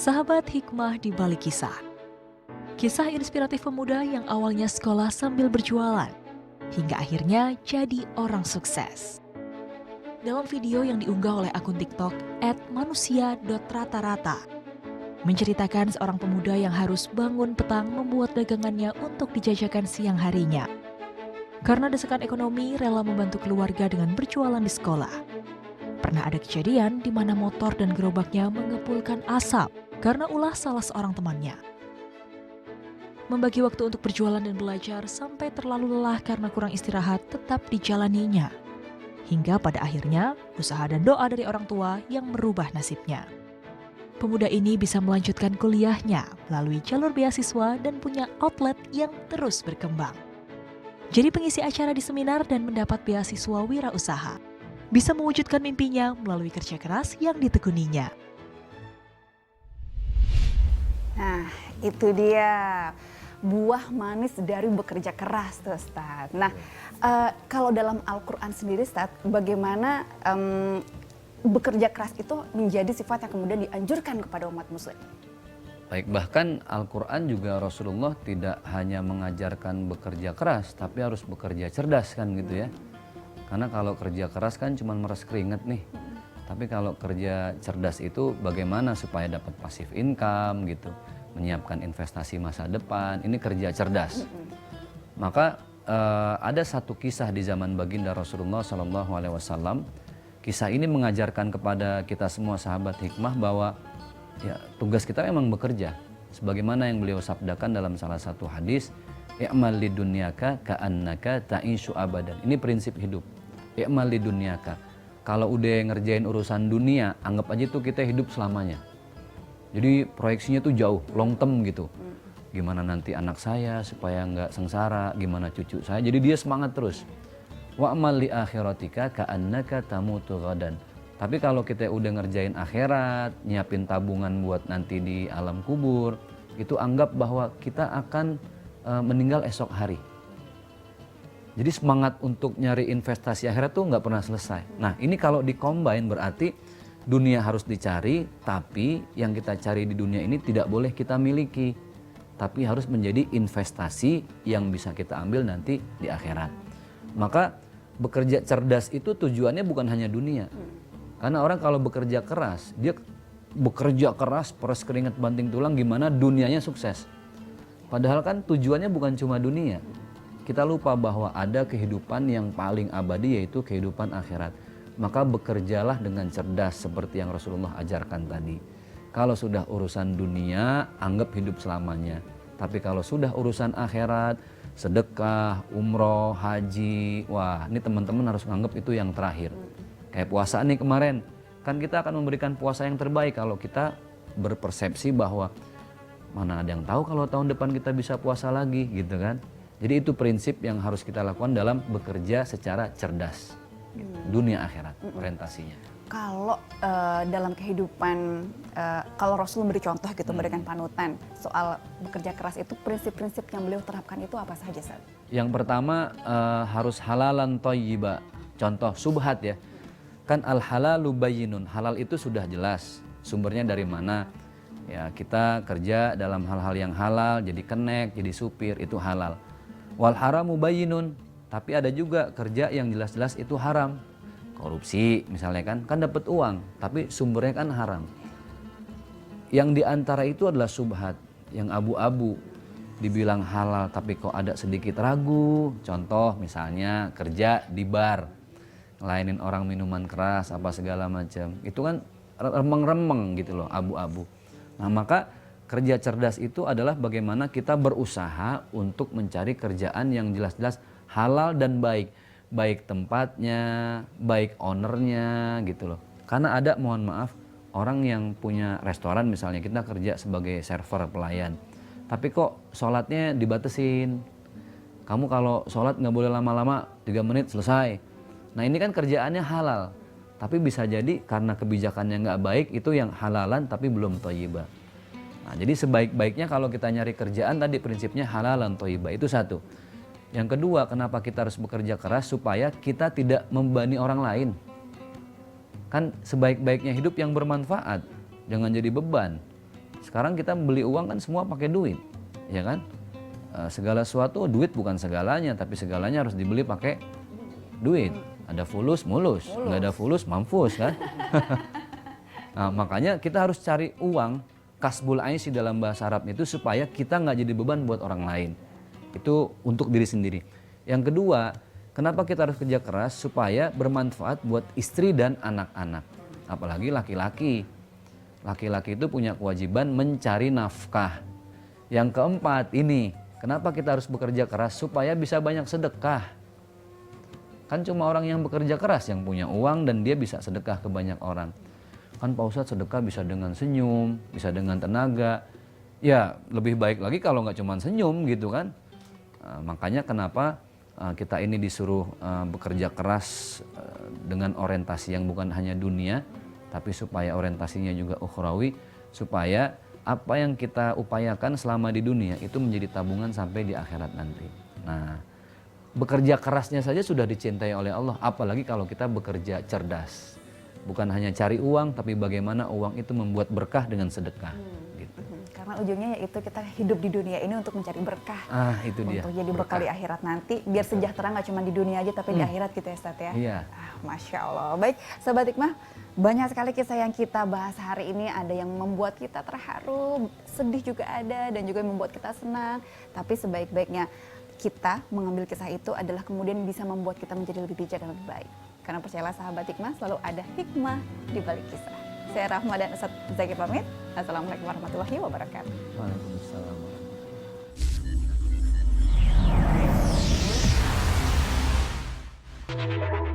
Sahabat hikmah di balik kisah. Kisah inspiratif pemuda yang awalnya sekolah sambil berjualan, hingga akhirnya jadi orang sukses. Dalam video yang diunggah oleh akun TikTok @manusia.ratarata, menceritakan seorang pemuda yang harus bangun petang membuat dagangannya untuk dijajakan siang harinya. Karena desakan ekonomi, rela membantu keluarga dengan berjualan di sekolah. Pernah ada kejadian di mana motor dan gerobaknya mengepulkan asap karena ulah salah seorang temannya. Membagi waktu untuk berjualan dan belajar sampai terlalu lelah karena kurang istirahat tetap dijalaninya. Hingga pada akhirnya, usaha dan doa dari orang tua yang merubah nasibnya. Pemuda ini bisa melanjutkan kuliahnya melalui jalur beasiswa dan punya outlet yang terus berkembang. Jadi pengisi acara di seminar dan mendapat beasiswa wirausaha. Bisa mewujudkan mimpinya melalui kerja keras yang ditekuninya. Nah, itu dia buah manis dari bekerja keras tuh, Ustaz. Nah, kalau dalam Al-Quran sendiri, Ustaz, bagaimana bekerja keras itu menjadi sifat yang kemudian dianjurkan kepada umat muslim? Baik, bahkan Al-Quran juga Rasulullah tidak hanya mengajarkan bekerja keras, tapi harus bekerja cerdas kan gitu ya. Karena kalau kerja keras kan cuma meres keringet nih. Tapi kalau kerja cerdas itu bagaimana supaya dapat passive income gitu, menyiapkan investasi masa depan, ini kerja cerdas. Maka ada satu kisah di zaman baginda Rasulullah SAW. Kisah ini mengajarkan kepada kita semua sahabat hikmah bahwa ya tugas kita memang bekerja. Sebagaimana yang beliau sabdakan dalam salah satu hadis, i'mal lidunyaka ka'annaka ta'ishu abadan. Ini prinsip hidup. I'mal lidunyaka. Kalau udah ngerjain urusan dunia, anggap aja tuh kita hidup selamanya. Jadi proyeksinya tuh jauh, long term gitu. Gimana nanti anak saya supaya nggak sengsara, gimana cucu saya. Jadi dia semangat terus. Wa'mal li akhiratika ka'annaka tamutu ghadan. Tapi kalau kita udah ngerjain akhirat, nyiapin tabungan buat nanti di alam kubur, itu anggap bahwa kita akan meninggal esok hari. Jadi semangat untuk nyari investasi akhirat tuh nggak pernah selesai. Nah ini kalau di-combine berarti dunia harus dicari, tapi yang kita cari di dunia ini tidak boleh kita miliki. Tapi harus menjadi investasi yang bisa kita ambil nanti di akhirat. Maka bekerja cerdas itu tujuannya bukan hanya dunia. Karena orang kalau bekerja keras, dia bekerja keras, peres keringat banting tulang gimana dunianya sukses. Padahal kan tujuannya bukan cuma dunia. Kita lupa bahwa ada kehidupan yang paling abadi yaitu kehidupan akhirat. Maka bekerjalah dengan cerdas seperti yang Rasulullah ajarkan tadi. Kalau sudah urusan dunia, anggap hidup selamanya. Tapi kalau sudah urusan akhirat, sedekah, umroh, haji, wah ini teman-teman harus menganggap itu yang terakhir. Kayak puasa nih kemarin, kan kita akan memberikan puasa yang terbaik kalau kita berpersepsi bahwa mana ada yang tahu kalau tahun depan kita bisa puasa lagi gitu kan. Jadi itu prinsip yang harus kita lakukan dalam bekerja secara cerdas. Dunia akhirat orientasinya. Kalau dalam kehidupan, kalau Rasul memberi contoh gitu, memberikan panutan soal bekerja keras itu, prinsip-prinsip yang beliau terapkan itu apa saja, Ustaz? Yang pertama harus halalan thayyiba. Contoh subhat ya. Kan al-halalu bayyinun. Halal itu sudah jelas. Sumbernya dari mana? Ya kita kerja dalam hal-hal yang halal, jadi kenek, jadi supir, itu halal. Wal haramu bayyinun. Tapi ada juga kerja yang jelas-jelas itu haram. Korupsi misalnya kan dapat uang, tapi sumbernya kan haram. Yang diantara itu adalah subhat, yang abu-abu. Dibilang halal tapi kok ada sedikit ragu. Contoh misalnya kerja di bar, ngelainin orang minuman keras apa segala macam. Itu kan remeng-remeng gitu loh, abu-abu. Nah maka kerja cerdas itu adalah bagaimana kita berusaha untuk mencari kerjaan yang jelas-jelas halal dan baik. Baik tempatnya, baik ownernya gitu loh. Karena ada, mohon maaf, orang yang punya restoran misalnya, kita kerja sebagai server pelayan. Tapi kok sholatnya dibatesin. Kamu kalau sholat nggak boleh lama-lama, 3 menit selesai. Nah ini kan kerjaannya halal. Tapi bisa jadi karena kebijakannya nggak baik, itu yang halalan tapi belum thayyibah. Nah, jadi sebaik-baiknya kalau kita nyari kerjaan tadi prinsipnya halalan thayyibah, itu satu. Yang kedua, kenapa kita harus bekerja keras supaya kita tidak membebani orang lain. Kan sebaik-baiknya hidup yang bermanfaat, jangan jadi beban. Sekarang kita beli uang kan semua pakai duit, ya kan? Segala sesuatu duit bukan segalanya, tapi segalanya harus dibeli pakai duit. Ada fulus, mulus, nggak ada fulus, mampus kan? Nah, makanya kita harus cari uang, kasbul aisy dalam bahasa Arab itu supaya kita nggak jadi beban buat orang lain. Itu untuk diri sendiri. Yang kedua, kenapa kita harus kerja keras? Supaya bermanfaat buat istri dan anak-anak. Apalagi laki-laki. Laki-laki itu punya kewajiban mencari nafkah. Yang keempat ini, kenapa kita harus bekerja keras? Supaya bisa banyak sedekah. Kan cuma orang yang bekerja keras yang punya uang dan dia bisa sedekah ke banyak orang. Kan Pak Ustadz, sedekah bisa dengan senyum, bisa dengan tenaga. Ya lebih baik lagi kalau nggak cuma senyum gitu kan. Makanya kenapa kita ini disuruh bekerja keras dengan orientasi yang bukan hanya dunia, tapi supaya orientasinya juga ukhrawi, supaya apa yang kita upayakan selama di dunia itu menjadi tabungan sampai di akhirat nanti. Nah, bekerja kerasnya saja sudah dicintai oleh Allah, apalagi kalau kita bekerja cerdas. Bukan hanya cari uang, tapi bagaimana uang itu membuat berkah dengan sedekah. Gitu. Karena ujungnya yaitu kita hidup di dunia ini untuk mencari berkah. Itu dia. Untuk jadi bekal di akhirat nanti, biar sejahtera nggak cuma di dunia aja, tapi di akhirat gitu ya Ustaz ya. Iya. Masya Allah. Baik, Sahabat Hikmah, banyak sekali kisah yang kita bahas hari ini. Ada yang membuat kita terharu, sedih juga ada, dan juga membuat kita senang. Tapi sebaik-baiknya kita mengambil kisah itu adalah kemudian bisa membuat kita menjadi lebih bijak dan lebih baik. Karena percayalah Sahabat Hikmah, selalu ada hikmah di balik kisah. Saya Rahma dan Ustaz Zakir pamit. Assalamualaikum warahmatullahi wabarakatuh. Waalaikumsalam. Thank you.